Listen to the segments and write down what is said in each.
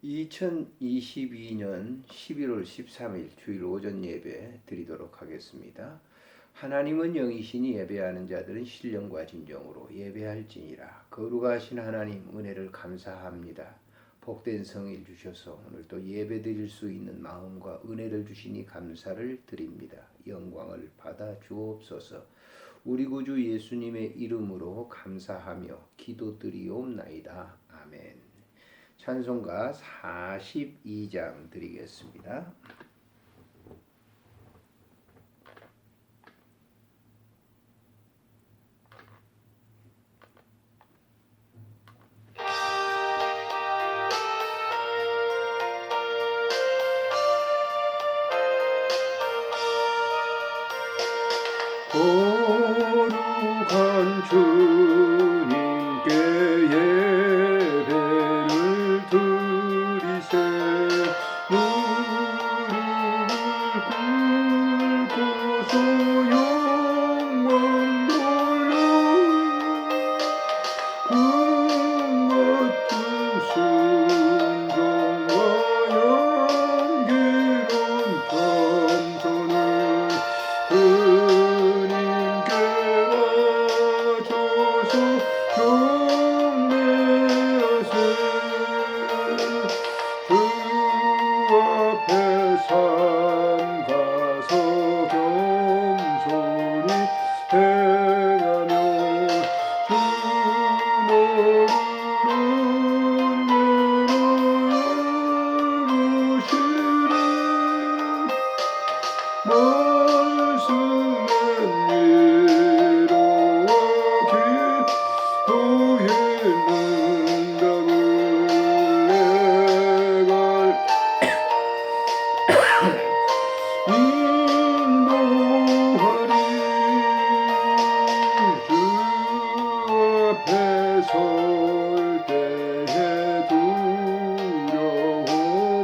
2022년 11월 13일 주일 오전 예배 드리도록 하겠습니다. 하나님은 영이시니 예배하는 자들은 신령과 진정으로 예배할지니라. 거룩하신 하나님 은혜를 감사합니다. 복된 성일 주셔서 오늘 또 예배 드릴 수 있는 마음과 은혜를 주시니 감사를 드립니다. 영광을 받아 주옵소서. 우리 구주 예수님의 이름으로 감사하며 기도드리옵나이다. 아멘. 찬송가 42장 드리겠습니다. 거룩한 주님께 예배를 드리세. 무릎을 꿇고서 영광 돌려 그 같은 순종과 향기로운 겸손을 주님께 바쳐서 경배하세. 주 앞에 삼가서 겸손히 행하며 주 너를 온유로 열으시네. 말씀은 위로와 기도의 능력을 인도하리. 주 앞에 설 때에 두려워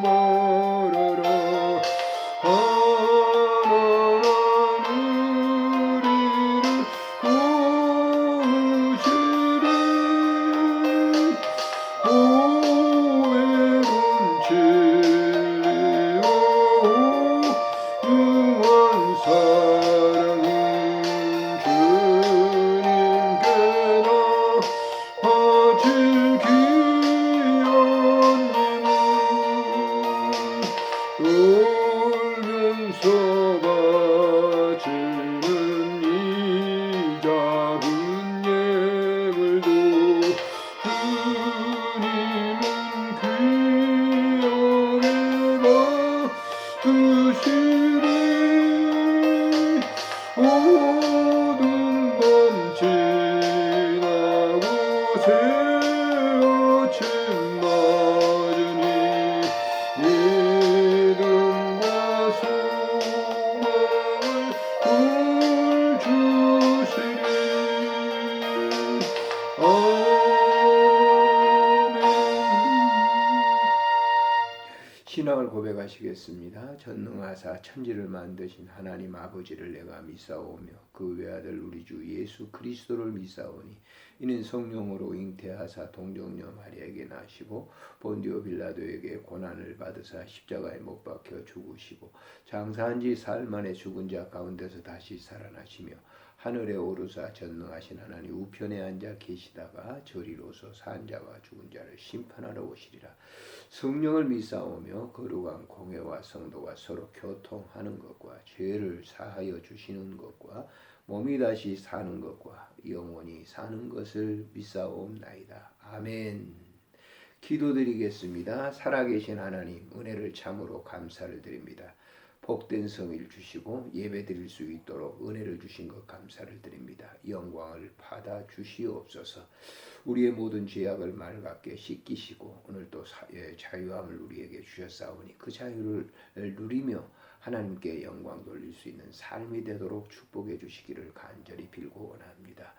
말아라. 하나는 우리를 도우시리. 보혜로운 진리와 유한 사랑은 주님께 나아질 귀한 님은 울면서 바치는 이 작은 예물도 주님은 귀하게 받으시리. 모든 밤 지나고 새 아침 맞으니 믿음과 소망을 주시리. 아멘. 신앙을 고백하시겠습니다. 전능하사 천지를 만드신 하나님 아버지를 내가 믿사오며 그 외아들 우리 주 예수 그리스도를 믿사오니 이는 성령으로 잉태하사 동정녀 마리아에게 나시고 본디오 빌라도에게 고난을 받으사 십자가에 못 박혀 죽으시고 장사한 지 사흘 만에 죽은 자 가운데서 다시 살아나시며 하늘에 오르사 전능하신 하나님 우편에 앉아 계시다가 저리로서 산 자와 죽은 자를 심판하러 오시리라. 성령을 믿사오며 거룩한 공회와 성도가 서로 교통하는 것과 죄를 사하여 주시는 것과 몸이 다시 사는 것과 영원히 사는 것을 믿사옵나이다. 아멘. 기도드리겠습니다. 살아계신 하나님 은혜를 참으로 감사를 드립니다. 복된 성일 주시고 예배드릴 수 있도록 은혜를 주신 것 감사를 드립니다. 영광을 받아 주시옵소서. 우리의 모든 죄악을 맑게 씻기시고 오늘 또 자유함을 우리에게 주셨사오니 그 자유를 누리며 하나님께 영광 돌릴 수 있는 삶이 되도록 축복해 주시기를 간절히 빌고 원합니다.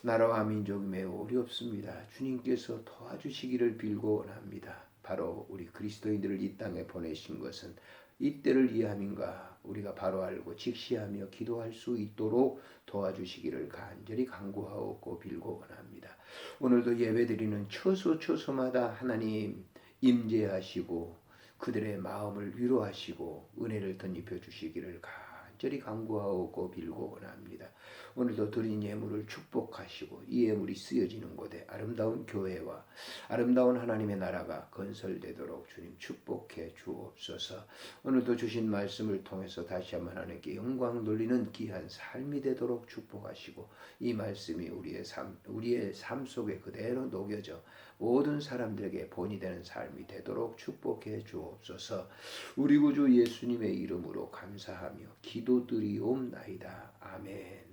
나라와 민족이 매우 어렵습니다. 주님께서 도와주시기를 빌고 원합니다. 바로 우리 그리스도인들을 이 땅에 보내신 것은 이때를 이해함인가 우리가 바로 알고 직시하며 기도할 수 있도록 도와주시기를 간절히 간구하옵고 빌고 원합니다. 오늘도 예배드리는 처소처소마다 하나님 임재하시고 그들의 마음을 위로하시고 은혜를 덧입혀 주시기를 간절히 간구하고 빌고 원합니다. 오늘도 드린 예물을 축복하시고 이 예물이 쓰여지는 곳에 아름다운 교회와 아름다운 하나님의 나라가 건설되도록 주님 축복해 주옵소서. 오늘도 주신 말씀을 통해서 다시 한번 하나님께 영광 돌리는 귀한 삶이 되도록 축복하시고 이 말씀이 우리의 삶 속에 그대로 녹여져 모든 사람들에게 본이 되는 삶이 되도록 축복해 주옵소서. 우리 구주 예수님의 이름으로 감사하며 기도드리옵나이다. 아멘.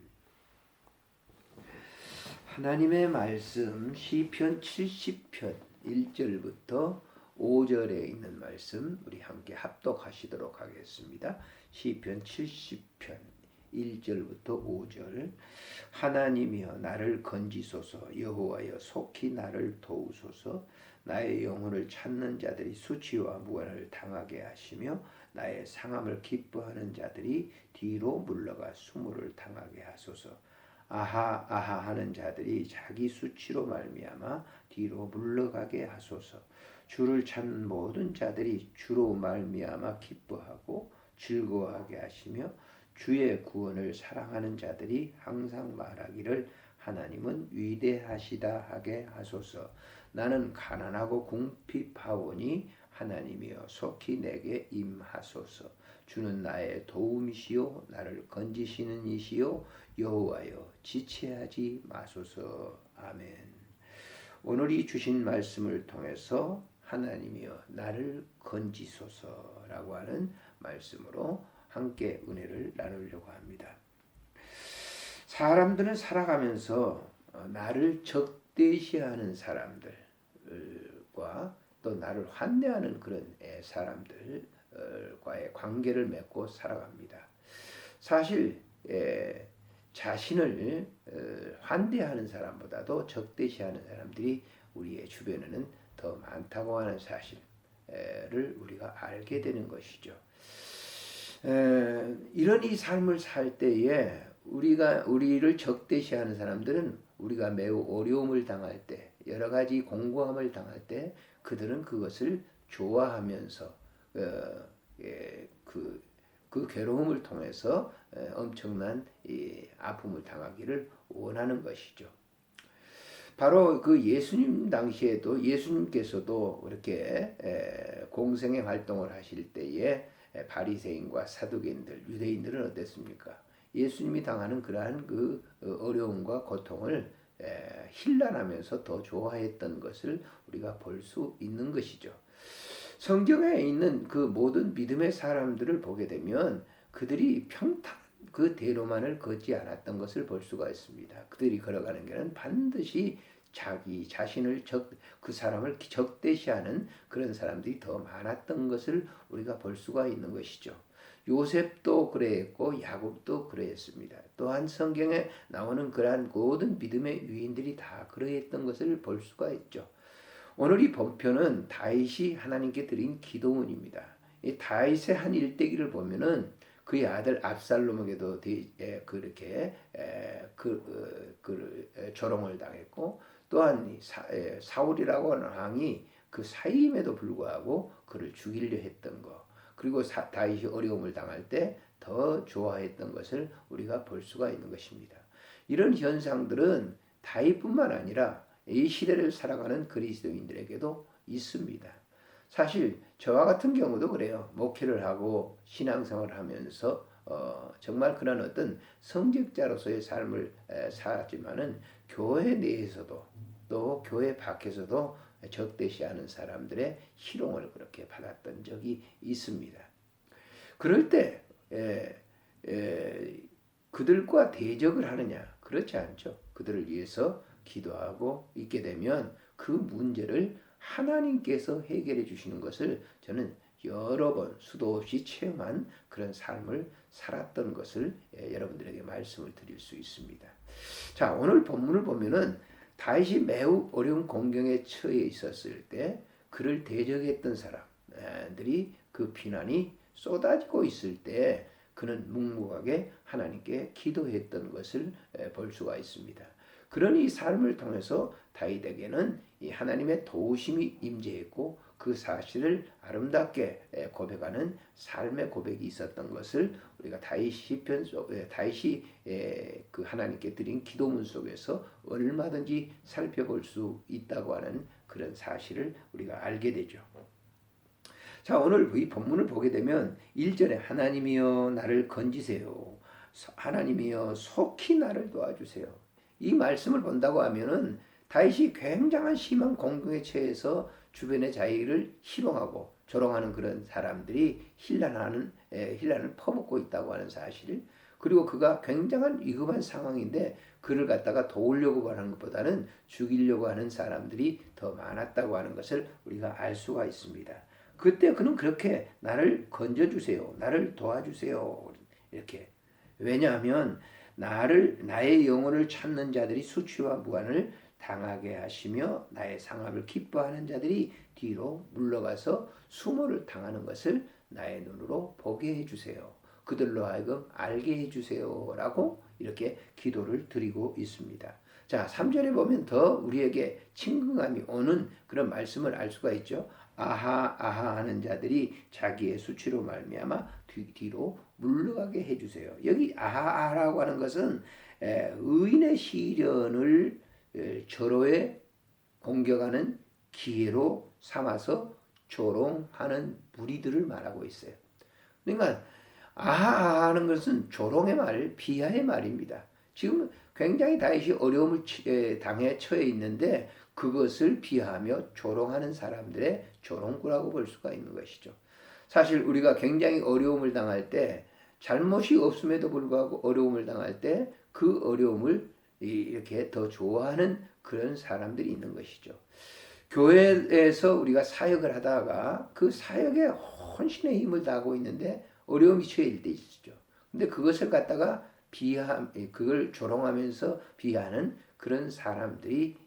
하나님의 말씀 시편 70편 1절부터 5절에 있는 말씀 우리 함께 합독하시도록 하겠습니다. 시편 70편 1절부터 5절. 하나님이여 나를 건지소서. 여호와여 속히 나를 도우소서. 나의 영혼을 찾는 자들이 수치와 무관을 당하게 하시며 나의 상함을 기뻐하는 자들이 뒤로 물러가 수모를 당하게 하소서. 아하 아하 하는 자들이 자기 수치로 말미암아 뒤로 물러가게 하소서. 주를 찾는 모든 자들이 주로 말미암아 기뻐하고 즐거워하게 하시며 주의 구원을 사랑하는 자들이 항상 말하기를 하나님은 위대하시다 하게 하소서. 나는 가난하고 궁핍하오니 하나님이여 속히 내게 임하소서. 주는 나의 도움이시요 나를 건지시는 이시요 여호와여 지체하지 마소서. 아멘. 오늘 이 주신 말씀을 통해서 하나님이여 나를 건지소서라고 하는 말씀으로 함께 은혜를 나누려고 합니다. 사람들은 살아가면서 나를 적대시하는 사람들과 또 나를 환대하는 그런 사람들과의 관계를 맺고 살아갑니다. 사실 자신을 환대하는 사람보다도 적대시하는 사람들이 우리의 주변에는 더 많다고 하는 사실을 우리가 알게 되는 것이죠. 이런 이 삶을 살 때에 우리를 적대시하는 사람들은 우리가 매우 어려움을 당할 때, 여러 가지 공고함을 당할 때 그들은 그것을 좋아하면서 그 괴로움을 통해서 엄청난 아픔을 당하기를 원하는 것이죠. 바로 그 예수님 당시에도 예수님께서도 그렇게 공생의 활동을 하실 때에 바리새인과 사두개인들, 유대인들은 어땠습니까? 예수님이 당하는 그러한 그 어려움과 고통을 힐난하면서 더 좋아했던 것을 우리가 볼 수 있는 것이죠. 성경에 있는 그 모든 믿음의 사람들을 보게 되면 그들이 평탄 그 대로만을 걷지 않았던 것을 볼 수가 있습니다. 그들이 걸어가는 길은 반드시 자기 자신을 그 사람을 적대시하는 그런 사람들이 더 많았던 것을 우리가 볼 수가 있는 것이죠. 요셉도 그랬고 야곱도 그랬습니다. 또한 성경에 나오는 그러한 모든 믿음의 유인들이 다 그러했던 것을 볼 수가 있죠. 오늘 이 본편은 다윗이 하나님께 드린 기도문입니다. 이 다윗의 한 일대기를 보면은 그의 아들 압살롬에게도 그렇게 조롱을 당했고 또한 사울이라고 하는 왕이 그 사임에도 불구하고 그를 죽이려 했던 것, 그리고 다윗이 어려움을 당할 때 더 좋아했던 것을 우리가 볼 수가 있는 것입니다. 이런 현상들은 다윗뿐만 아니라 이 시대를 살아가는 그리스도인들에게도 있습니다. 사실 저와 같은 경우도 그래요. 목회를 하고 신앙생활을 하면서 정말 그런 어떤 성직자로서의 삶을 살았지만은 교회 내에서도 또 교회 밖에서도 적대시하는 사람들의 희롱을 그렇게 받았던 적이 있습니다. 그럴 때 그들과 대적을 하느냐? 그렇지 않죠. 그들을 위해서 기도하고 있게 되면 그 문제를 하나님께서 해결해 주시는 것을 저는 여러 번 수도 없이 체험한 그런 삶을 살았던 것을 여러분들에게 말씀을 드릴 수 있습니다. 자, 오늘 본문을 보면은 다윗이 매우 어려운 공경에 처해 있었을 때 그를 대적했던 사람들이 그 비난이 쏟아지고 있을 때 그는 묵묵하게 하나님께 기도했던 것을 볼 수가 있습니다. 그런 이 삶을 통해서 다윗에게는 이 하나님의 도우심이 임재했고 그 사실을 아름답게 고백하는 삶의 고백이 있었던 것을 우리가 다윗 시편 다윗이 그 하나님께 드린 기도문 속에서 얼마든지 살펴볼 수 있다고 하는 그런 사실을 우리가 알게 되죠. 자, 오늘 이 본문을 보게 되면 1절에 하나님이여 나를 건지세요. 하나님이여 속히 나를 도와주세요. 이 말씀을 본다고 하면은 다윗이 굉장한 심한 공경에 처해서 주변의 자기를 희롱하고 조롱하는 그런 사람들이 힐난을 퍼붓고 있다고 하는 사실, 그리고 그가 굉장한 위급한 상황인데 그를 갖다가 도우려고 하는 것보다는 죽이려고 하는 사람들이 더 많았다고 하는 것을 우리가 알 수가 있습니다. 그때 그는 그렇게 나를 건져주세요, 나를 도와주세요 이렇게. 왜냐하면 나의 영혼을 찾는 자들이 수치와 무한을 당하게 하시며 나의 상함을 기뻐하는 자들이 뒤로 물러가서 수모를 당하는 것을 나의 눈으로 보게 해주세요. 그들로 하여금 알게 해주세요 라고 이렇게 기도를 드리고 있습니다. 자, 3절에 보면 더 우리에게 친근감이 오는 그런 말씀을 알 수가 있죠. 아하 아하 하는 자들이 자기의 수치로 말미암아 뒤로 물러가게 해주세요. 여기 아하라고 하는 것은 의인의 시련을 절호에 공격하는 기회로 삼아서 조롱하는 무리들을 말하고 있어요. 그러니까 아하하는 것은 조롱의 말, 비하의 말입니다. 지금 굉장히 다윗이 어려움을 당해 처해 있는데 그것을 비하하며 조롱하는 사람들의 조롱구라고 볼 수가 있는 것이죠. 사실 우리가 굉장히 어려움을 당할 때, 잘못이 없음에도 불구하고 어려움을 당할 때 그 어려움을 이렇게 더 좋아하는 그런 사람들이 있는 것이죠. 교회에서 우리가 사역을 하다가 그 사역에 혼신의 힘을 다하고 있는데 어려움이 처해질 때 있죠. 근데 그것을 갖다가 그걸 조롱하면서 비하하는 그런 사람들이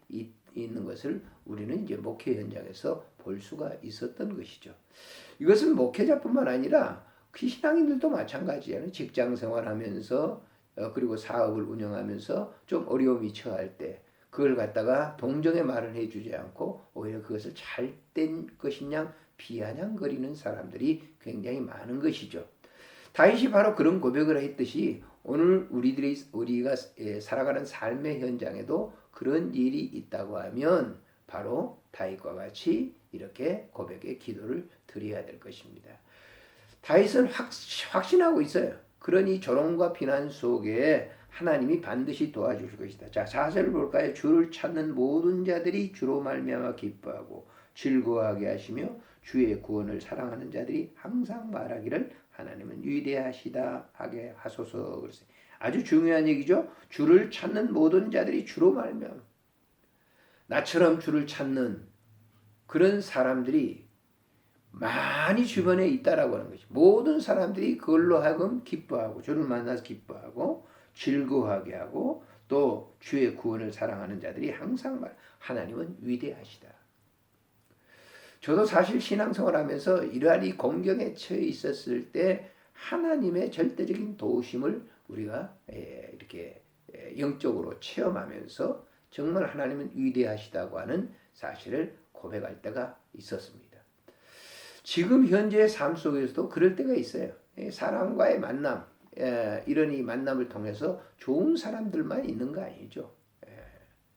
있는 것을 우리는 이제 목회 현장에서 볼 수가 있었던 것이죠. 이것은 목회자뿐만 아니라 신앙인들도 마찬가지예요. 직장 생활하면서 그리고 사업을 운영하면서 좀 어려움이 처할 때 그걸 갖다가 동정의 말을 해주지 않고 오히려 그것을 잘된 것이냐 비아냥거리는 사람들이 굉장히 많은 것이죠. 다윗이 바로 그런 고백을 했듯이 오늘 우리가 살아가는 삶의 현장에도 그런 일이 있다고 하면 바로 다윗과 같이 이렇게 고백의 기도를 드려야 될 것입니다. 다윗은 확신하고 있어요. 그러니 조롱과 비난 속에 하나님이 반드시 도와줄 것이다. 자, 4절을 볼까요? 주를 찾는 모든 자들이 주로 말미암아 기뻐하고 즐거워하게 하시며 주의 구원을 사랑하는 자들이 항상 말하기를 하나님은 위대하시다 하게 하소서. 그랬어요. 아주 중요한 얘기죠. 주를 찾는 모든 자들이 주로 말미암아, 나처럼 주를 찾는 그런 사람들이 많이 주변에 있다라고 하는 것이, 모든 사람들이 그걸로 하여금 기뻐하고 주를 만나서 기뻐하고 즐거워하게 하고 또 주의 구원을 사랑하는 자들이 항상 하나님은 위대하시다. 저도 사실 신앙생활하면서 이러한 이 공경에 처해 있었을 때 하나님의 절대적인 도우심을 우리가 이렇게 영적으로 체험하면서 정말 하나님은 위대하시다고 하는 사실을 고백할 때가 있었습니다. 지금 현재의 삶 속에서도 그럴 때가 있어요. 사람과의 만남, 이런 이 만남을 통해서 좋은 사람들만 있는 거 아니죠.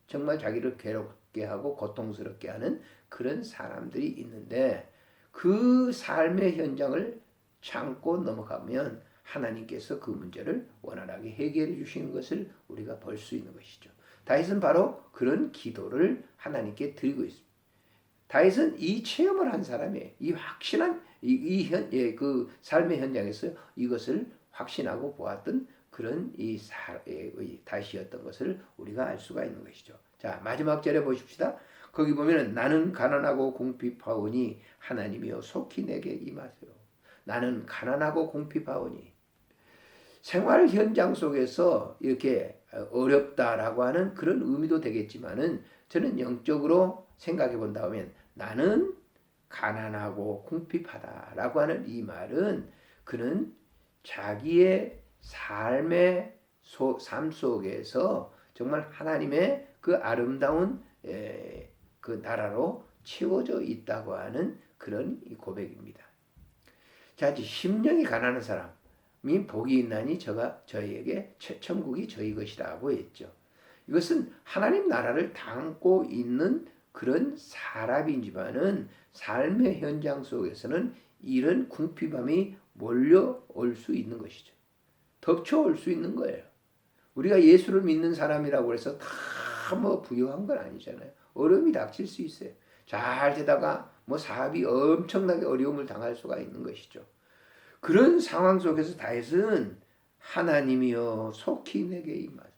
정말 자기를 괴롭게 하고 고통스럽게 하는 그런 사람들이 있는데 그 삶의 현장을 참고 넘어가면 하나님께서 그 문제를 원활하게 해결해 주시는 것을 우리가 볼 수 있는 것이죠. 다윗은 바로 그런 기도를 하나님께 드리고 있습니다. 다윗은 이 체험을 한 사람이에요. 이 확신한 그 삶의 현장에서 이것을 확신하고 보았던 그런 다윗이었던 것을 우리가 알 수가 있는 것이죠. 자, 마지막 절에 보십시다. 거기 보면은 나는 가난하고 궁핍하오니 하나님이여 속히 내게 임하세요. 나는 가난하고 궁핍하오니, 생활 현장 속에서 이렇게 어렵다라고 하는 그런 의미도 되겠지만은 저는 영적으로 생각해 본다면 나는 가난하고 궁핍하다라고 하는 이 말은 그는 자기의 삶의 삶 속에서 정말 하나님의 그 아름다운 그 나라로 채워져 있다고 하는 그런 고백입니다. 자, 심령이 가난한 사람이 복이 있나니 저희에게 천국이 저희 것이라고 했죠. 이것은 하나님 나라를 담고 있는 그런 사람이지만은 삶의 현장 속에서는 이런 궁핍함이 몰려올 수 있는 것이죠. 덮쳐올 수 있는 거예요. 우리가 예수를 믿는 사람이라고 해서 다 뭐 부유한 건 아니잖아요. 어려움이 닥칠 수 있어요. 잘 되다가 뭐 사업이 엄청나게 어려움을 당할 수가 있는 것이죠. 그런 상황 속에서 다윗은 하나님이여 속히 내게 임하세요.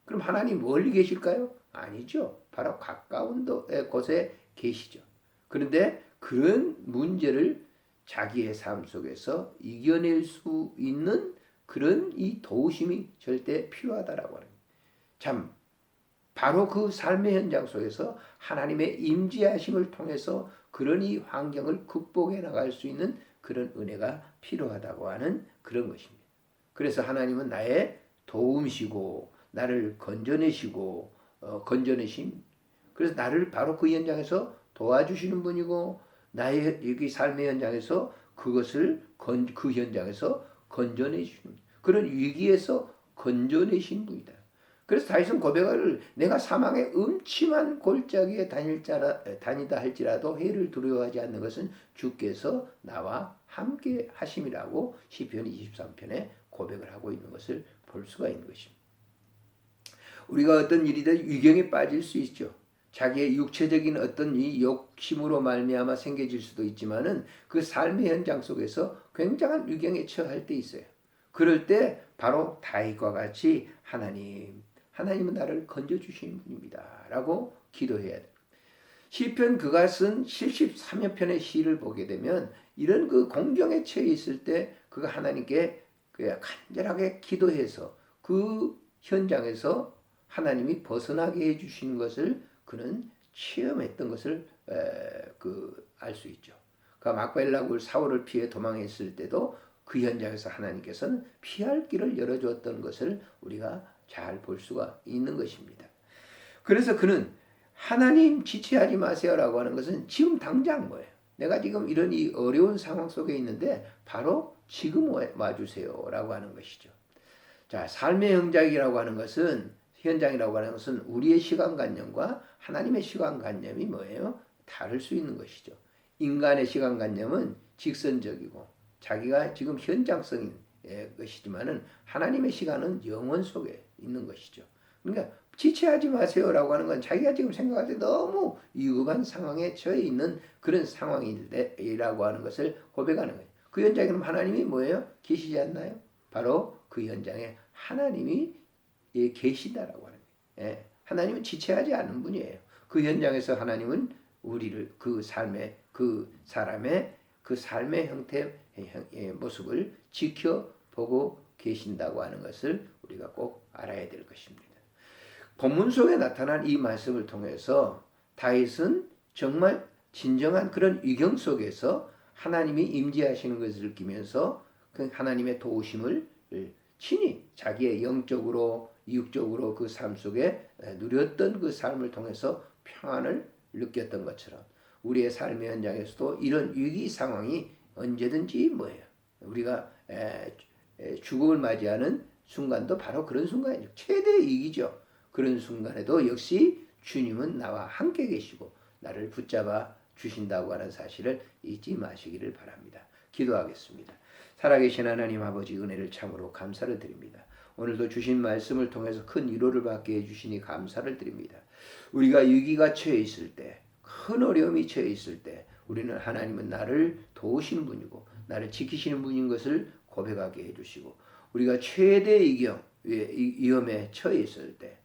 그럼 하나님 멀리 계실까요? 아니죠. 바로 가까운 곳에 계시죠. 그런데 그런 문제를 자기의 삶 속에서 이겨낼 수 있는 그런 이 도우심이 절대 필요하다라고 하는 거예요. 참 바로 그 삶의 현장 속에서 하나님의 임재하심을 통해서 그런 이 환경을 극복해 나갈 수 있는 그런 은혜가 필요하다고 하는 그런 것입니다. 그래서 하나님은 나의 도움이시고 나를 건져내시고 건져내신 그래서 나를 바로 그 현장에서 도와주시는 분이고 나의 여기 삶의 현장에서 그것을 그 현장에서 건져내시는 그런 위기에서 건져내신 분이다. 그래서 다윗은 고백을 내가 사망의 음침한 골짜기에 다니다 할지라도 해를 두려워하지 않는 것은 주께서 나와 함께 하심이라고 시편 23편에 고백을 하고 있는 것을 볼 수가 있는 것입니다. 우리가 어떤 일이든 위경에 빠질 수 있죠. 자기의 육체적인 어떤 이 욕심으로 말미암아 생겨질 수도 있지만은 그 삶의 현장 속에서 굉장한 위경에 처할 때 있어요. 그럴 때 바로 다윗과 같이 하나님은 나를 건져주시는 분입니다. 라고 기도해야 돼요. 시편 그가 쓴 73여 편의 시를 보게 되면 이런 그 공경에 처해 있을 때 그가 하나님께 간절하게 기도해서 그 현장에서 하나님이 벗어나게 해주신 것을 그는 체험했던 것을 알 수 있죠. 그가 막벨라 굴 사울을 피해 도망했을 때도 그 현장에서 하나님께서는 피할 길을 열어주었던 것을 우리가 잘 볼 수가 있는 것입니다. 그래서 그는 하나님 지체하지 마세요라고 하는 것은 지금 당장 뭐예요? 내가 지금 이런 이 어려운 상황 속에 있는데 바로 지금 와주세요라고 하는 것이죠. 자, 삶의 현장이라고 하는 것은 우리의 시간관념과 하나님의 시간관념이 뭐예요? 다를 수 있는 것이죠. 인간의 시간관념은 직선적이고 자기가 지금 현장성인 것이지만은 하나님의 시간은 영원 속에 있는 것이죠. 그러니까 지체하지 마세요라고 하는 건 자기가 지금 생각할 때 너무 위급한 상황에 처해 있는 그런 상황이라고 하는 것을 고백하는 거예요. 그 현장에는 하나님이 뭐예요? 계시지 않나요? 바로 그 현장에 하나님이 계시다라고 하는 거예요. 하나님은 지체하지 않은 분이에요. 그 현장에서 하나님은 우리를 그 삶의 그 사람의 그 삶의 형태의 모습을 지켜보고 계신다고 하는 것을 우리가 꼭 알아야 될 것입니다. 본문 속에 나타난 이 말씀을 통해서 다윗은 정말 진정한 그런 위경 속에서 하나님이 임재하시는 것을 느끼면서 그 하나님의 도우심을 친히 자기의 영적으로 육적으로 그 삶 속에 누렸던 그 삶을 통해서 평안을 느꼈던 것처럼 우리의 삶의 현장에서도 이런 위기 상황이 언제든지 뭐예요? 우리가 죽음을 맞이하는 순간도 바로 그런 순간이죠. 최대의 위기죠. 그런 순간에도 역시 주님은 나와 함께 계시고 나를 붙잡아 주신다고 하는 사실을 잊지 마시기를 바랍니다. 기도하겠습니다. 살아계신 하나님 아버지 은혜를 참으로 감사를 드립니다. 오늘도 주신 말씀을 통해서 큰 위로를 받게 해주시니 감사를 드립니다. 우리가 위기가 처해 있을 때, 큰 어려움이 처해 있을 때 우리는 하나님은 나를 도우시는 분이고 나를 지키시는 분인 것을 고백하게 해주시고 우리가 최대의 위험에 처해 있을 때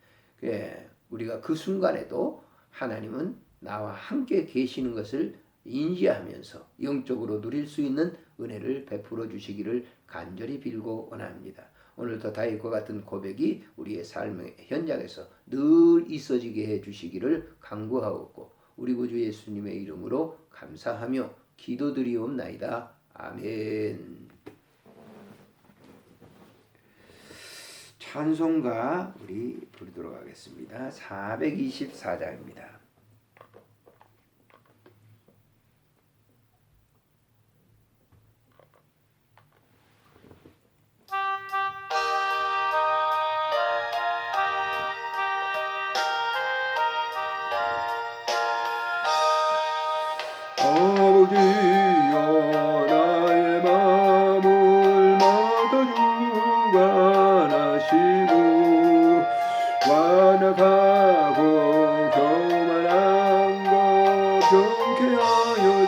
우리가 그 순간에도 하나님은 나와 함께 계시는 것을 인지하면서 영적으로 누릴 수 있는 은혜를 베풀어 주시기를 간절히 빌고 원합니다. 오늘도 다윗과 같은 고백이 우리의 삶의 현장에서 늘 있어지게 해주시기를 간구하옵고 우리 구주 예수님의 이름으로 감사하며 기도드리옵나이다. 아멘. 찬송가 우리 부르도록 하겠습니다. 424장입니다.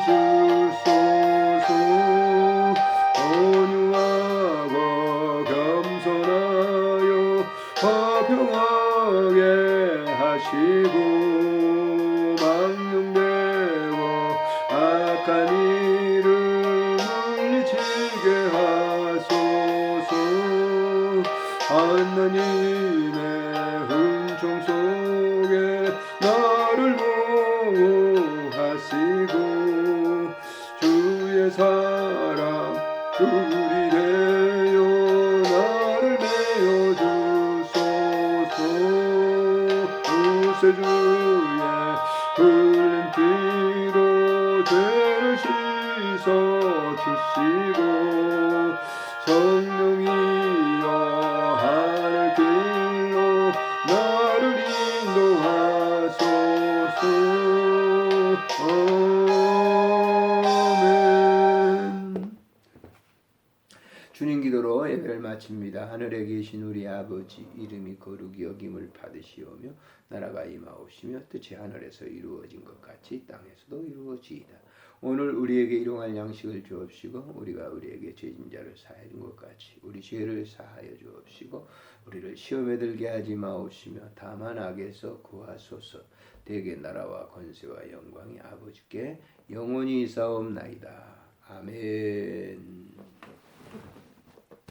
주소서. 온유하고 겸손하여 화평하게 하시고 망령되고 악한 일을 물리치게 하소서. 하나님의 은총 속에 나를 보호하시고 주의 사랑 둘이 되어 나를 메어주소서. 구세주의 흘린 피로 죄를 씻어주시고 성령이여 하늘 길로 나를 인도하소서. 아멘. 주님 기도로 예배를 마칩니다. 하늘에 계신 우리 아버지, 이름이 거룩히 여김을 받으시오며 나라가 임하옵시며 뜻이 하늘에서 이루어진 것 같이 땅에서도 이루어지이다. 오늘 우리에게 일용할 양식을 주옵시고 우리가 우리에게 죄진 자를 사하여 준 것 같이 우리 죄를 사하여 주옵시고 우리를 시험에 들게 하지 마옵시며 다만 악에서 구하소서. 대개 나라와 권세와 영광이 아버지께 영원히 있사옵나이다. 아멘.